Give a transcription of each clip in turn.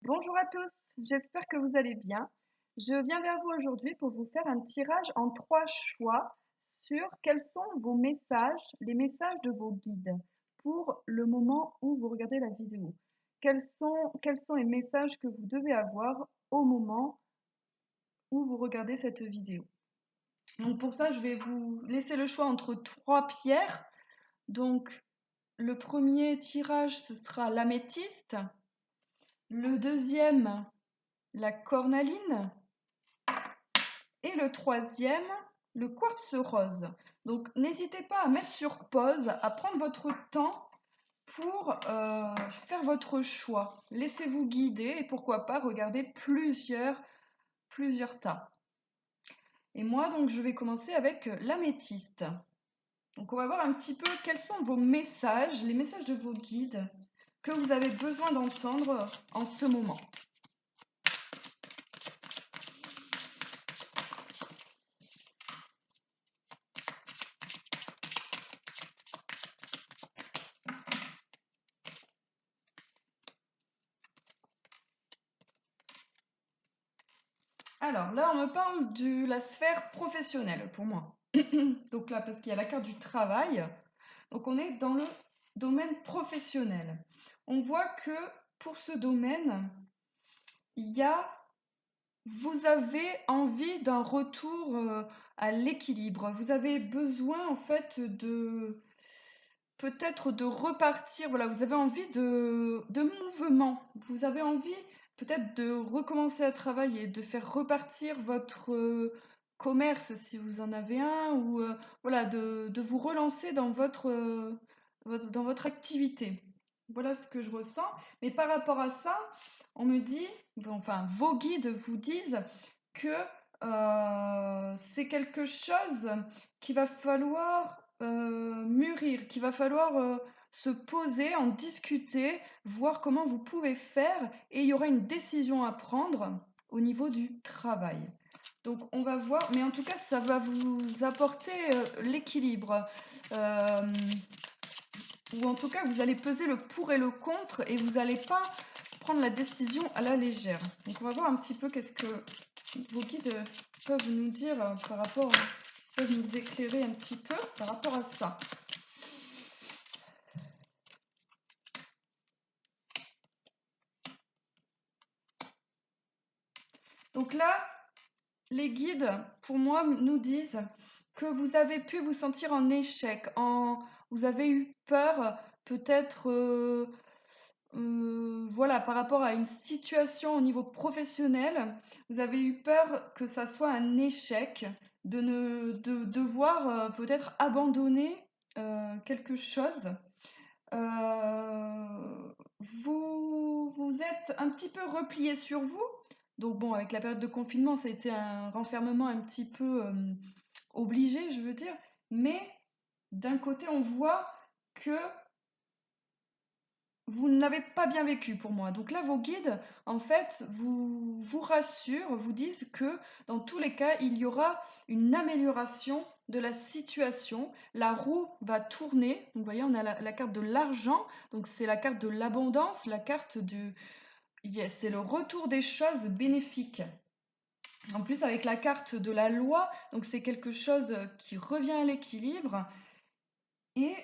Bonjour à tous, j'espère que vous allez bien. Je viens vers vous aujourd'hui pour vous faire un tirage en 3 choix sur quels sont vos messages, les messages de vos guides pour le moment où vous regardez la vidéo. Quels sont les messages que vous devez avoir au moment où vous regardez cette vidéo. Donc pour ça, je vais vous laisser le choix entre 3 pierres. Donc le premier tirage, ce sera l'améthyste. Le deuxième, la cornaline. Et le troisième, le quartz rose. Donc n'hésitez pas à mettre sur pause, à prendre votre temps pour faire votre choix. Laissez-vous guider et pourquoi pas regarder plusieurs tas. Et moi, donc, je vais commencer avec l'améthyste. Donc on va voir un petit peu quels sont vos messages, les messages de vos guides que vous avez besoin d'entendre en ce moment. Alors là, on me parle de la sphère professionnelle pour moi. Donc là, parce qu'il y a la carte du travail. Donc on est dans le domaine professionnel. On voit que pour ce domaine, vous avez envie d'un retour à l'équilibre. Vous avez besoin en fait de peut-être de repartir. Voilà, vous avez envie de mouvement. Vous avez envie peut-être de recommencer à travailler, de faire repartir votre commerce si vous en avez un, ou voilà, de vous relancer dans dans votre activité. Voilà ce que je ressens. Mais par rapport à ça, on me dit, enfin, vos guides vous disent que c'est quelque chose qu'il va falloir mûrir, qu'il va falloir se poser, en discuter, voir comment vous pouvez faire, et il y aura une décision à prendre au niveau du travail. Donc on va voir, mais en tout cas ça va vous apporter l'équilibre. Ou en tout cas vous allez peser le pour et le contre et vous n'allez pas prendre la décision à la légère. Donc on va voir un petit peu qu'est-ce que vos guides peuvent nous dire par rapport, peuvent nous éclairer un petit peu par rapport à ça. Donc là, les guides, pour moi, nous disent que vous avez pu vous sentir en échec, vous avez eu peur peut-être voilà, par rapport à une situation au niveau professionnel, vous avez eu peur que ça soit un échec, de devoir peut-être abandonner quelque chose. Vous êtes un petit peu replié sur vous. Donc bon, avec la période de confinement, ça a été un renfermement un petit peu obligé, je veux dire. Mais d'un côté, on voit que vous ne l'avez pas bien vécu pour moi. Donc là, vos guides, en fait, vous rassurent, vous disent que dans tous les cas, il y aura une amélioration de la situation. La roue va tourner. Donc vous voyez, on a la carte de l'argent. Donc c'est la carte de l'abondance, la carte du... Yes, c'est le retour des choses bénéfiques. En plus, avec la carte de la loi, donc c'est quelque chose qui revient à l'équilibre. Et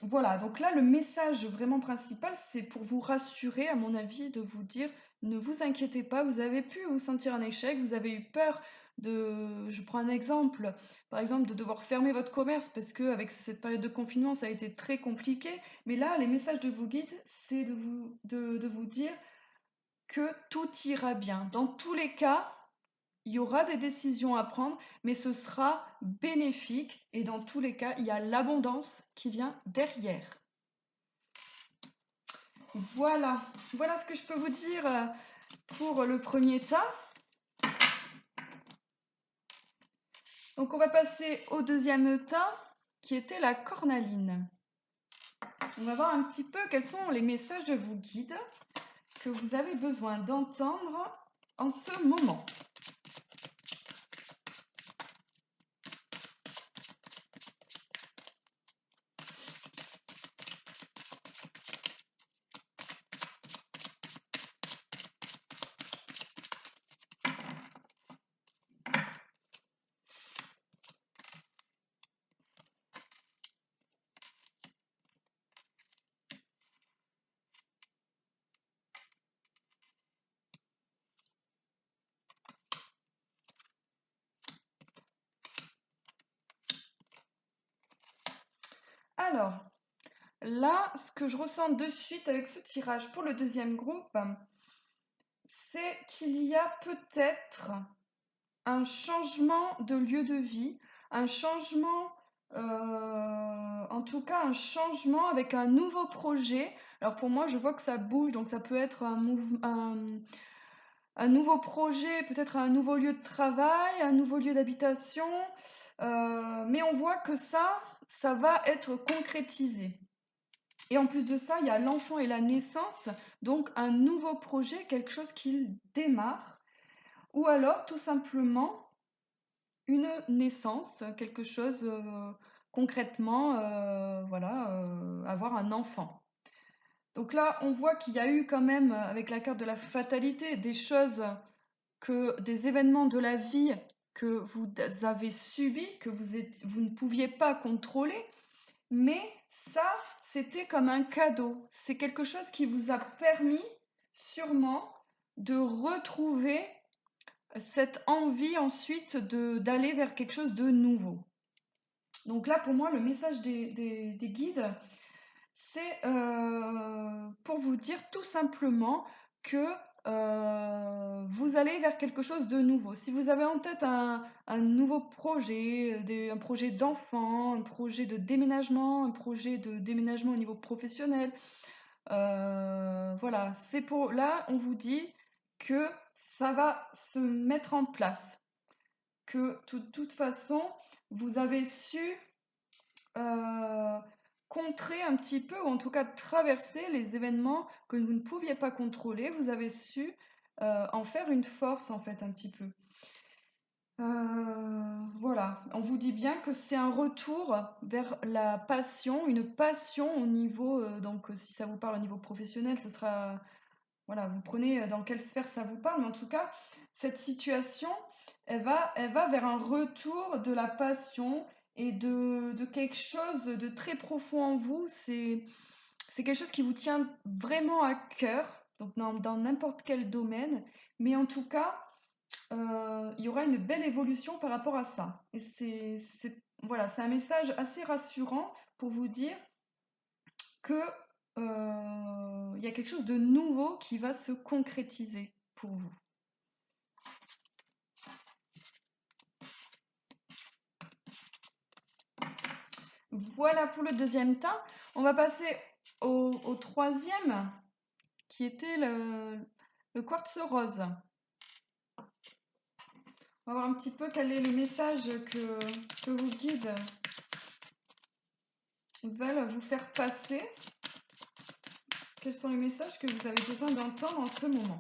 voilà, donc là, le message vraiment principal, c'est pour vous rassurer, à mon avis, de vous dire, ne vous inquiétez pas, vous avez pu vous sentir un échec, vous avez eu peur je prends un exemple, par exemple, de devoir fermer votre commerce parce que avec cette période de confinement, ça a été très compliqué. Mais là, les messages de vos guides, c'est de vous dire que tout ira bien. Dans tous les cas, il y aura des décisions à prendre, mais ce sera bénéfique et dans tous les cas, il y a l'abondance qui vient derrière. Voilà, voilà ce que je peux vous dire pour le premier tas. Donc on va passer au deuxième tas qui était la cornaline. On va voir un petit peu quels sont les messages de vos guides que vous avez besoin d'entendre en ce moment. Alors, là, ce que je ressens de suite avec ce tirage pour le deuxième groupe, c'est qu'il y a peut-être un changement de lieu de vie, un changement, en tout cas un changement avec un nouveau projet. Alors pour moi, je vois que ça bouge, donc ça peut être un nouveau projet, peut-être un nouveau lieu de travail, un nouveau lieu d'habitation, mais on voit que ça va être concrétisé. Et en plus de ça, il y a l'enfant et la naissance, donc un nouveau projet, quelque chose qui démarre, ou alors tout simplement une naissance, quelque chose concrètement, voilà, avoir un enfant. Donc là, on voit qu'il y a eu quand même, avec la carte de la fatalité, des choses des événements de la vie que vous avez subis, que vous ne pouviez pas contrôler, mais ça, c'était comme un cadeau. C'est quelque chose qui vous a permis sûrement de retrouver cette envie ensuite d'aller vers quelque chose de nouveau. Donc là, pour moi, le message des guides, c'est pour vous dire tout simplement que vous allez vers quelque chose de nouveau. Si vous avez en tête un nouveau projet, un projet d'enfant, un projet de déménagement, un projet de déménagement au niveau professionnel, voilà, c'est pour là, on vous dit que ça va se mettre en place, que de toute façon, vous avez su contrer un petit peu, ou en tout cas traverser les événements que vous ne pouviez pas contrôler. Vous avez su en faire une force, en fait, un petit peu. Voilà, on vous dit bien que c'est un retour vers la passion, une passion au niveau, donc si ça vous parle au niveau professionnel, ce sera, voilà, vous prenez dans quelle sphère ça vous parle, mais en tout cas, cette situation, elle va vers un retour de la passion et de quelque chose de très profond en vous. C'est quelque chose qui vous tient vraiment à cœur, donc dans n'importe quel domaine, mais en tout cas, il y aura une belle évolution par rapport à ça. Et voilà, c'est un message assez rassurant pour vous dire que il y a quelque chose de nouveau qui va se concrétiser pour vous. Voilà pour le deuxième tas. On va passer au troisième, qui était le quartz rose. On va voir un petit peu quel est le message que vos guides veulent vous faire passer. Quels sont les messages que vous avez besoin d'entendre en ce moment?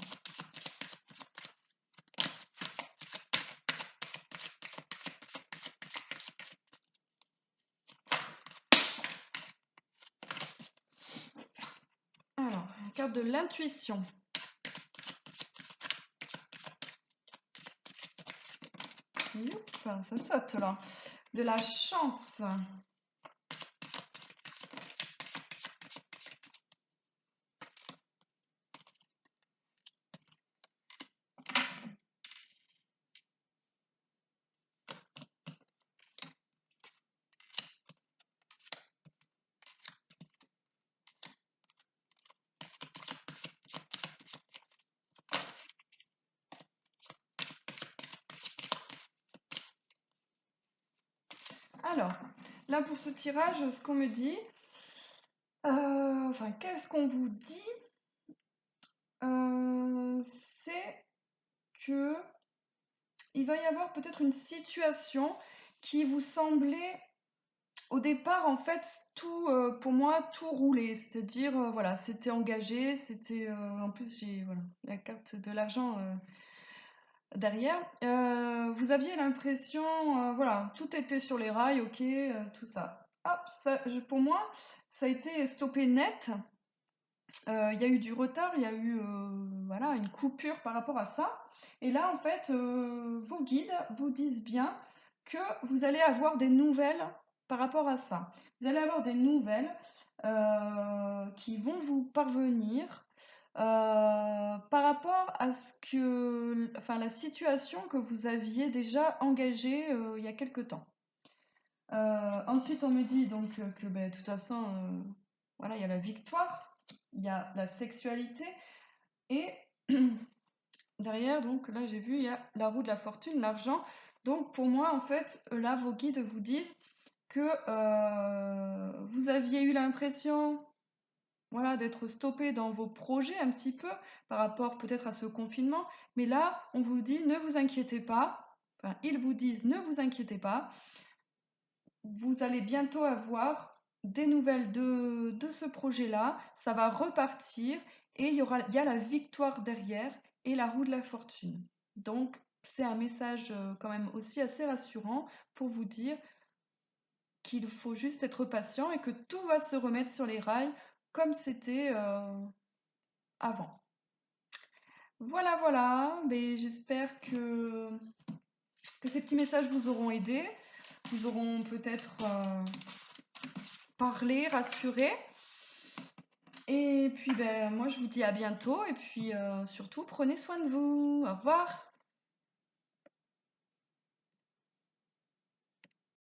Alors, une carte de l'intuition. Ça saute là. De la chance. Alors, là pour ce tirage, ce qu'on me dit, enfin, qu'est-ce qu'on vous dit? C'est que il va y avoir peut-être une situation qui vous semblait au départ en fait tout pour moi tout roulé, c'est-à-dire voilà, c'était engagé, c'était en plus j'ai voilà, la carte de l'argent derrière. Vous aviez l'impression voilà, tout était sur les rails, OK, tout ça. Hop, pour moi, ça a été stoppé net. Il y a eu du retard, il y a eu voilà, une coupure par rapport à ça. Et là, en fait, vos guides vous disent bien que vous allez avoir des nouvelles par rapport à ça. Vous allez avoir des nouvelles qui vont vous parvenir par rapport à enfin, la situation que vous aviez déjà engagée il y a quelque temps. Ensuite, on me dit donc que ben, de toute façon, voilà, il y a la victoire, il y a la sexualité, et derrière, donc là, j'ai vu, il y a la roue de la fortune, l'argent. Donc pour moi, en fait, là, vos guides vous disent que vous aviez eu l'impression, voilà, d'être stoppé dans vos projets un petit peu par rapport peut-être à ce confinement. Mais là, on vous dit, ne vous inquiétez pas. Enfin, ils vous disent, ne vous inquiétez pas. Vous allez bientôt avoir des nouvelles de ce projet-là. Ça va repartir et il y a la victoire derrière et la roue de la fortune. Donc, c'est un message quand même aussi assez rassurant pour vous dire qu'il faut juste être patient et que tout va se remettre sur les rails comme c'était avant. Voilà, voilà. Mais j'espère que ces petits messages vous auront aidé, vous auront peut-être parlé, rassuré. Et puis ben, moi je vous dis à bientôt et puis surtout prenez soin de vous. Au revoir.